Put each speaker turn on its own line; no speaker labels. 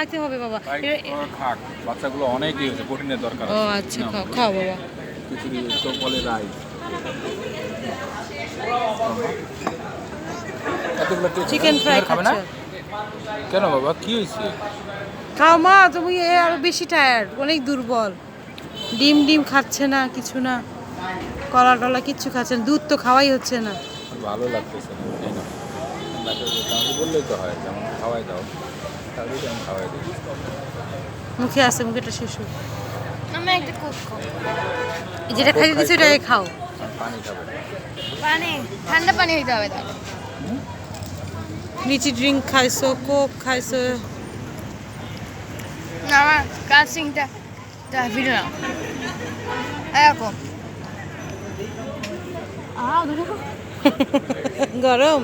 খাইতে হবে বাবা।
খাক বাচ্চাগুলো অনেকই হয়েছে, প্রোটিনের দরকার।
ও আচ্ছা, খাও বাবা।
খিচুড়ি তো বলে রাইস
চিকেন ফ্রাই
খাবে না
খাচ্ছে।
কেন বাবা, কি হয়েছে?
খাও মা, তুমি আরো বেশি টায়ার্ড, অনেক দুর্বল। ডিম খাচ্ছে না, কিছু না, কলা টলা কিচ্ছু খাচ্ছে না, দুধ তো খাওয়াই হচ্ছে না।
ভালো লাগতেছে না, এই না বাচ্চাদের বললেই তো হয়, যেমন খাওয়াই দাও তাহলে যেমন খাওয়াই দিই।
মুখে আছে, মুখেটা শেষ হোক।
আমি একটা কোক খাবো।
যেটা খাইতে দিচ্ছি ওটাই খাও।
পানি খাবে?
পানি, ঠান্ডা পানি হইতে হবে তাহলে।
লিচি ড্রিঙ্ক খাইছো, কোক খাইছো।
না, আমার কাসিংটা ফিরে নাও এরকম।
গরম।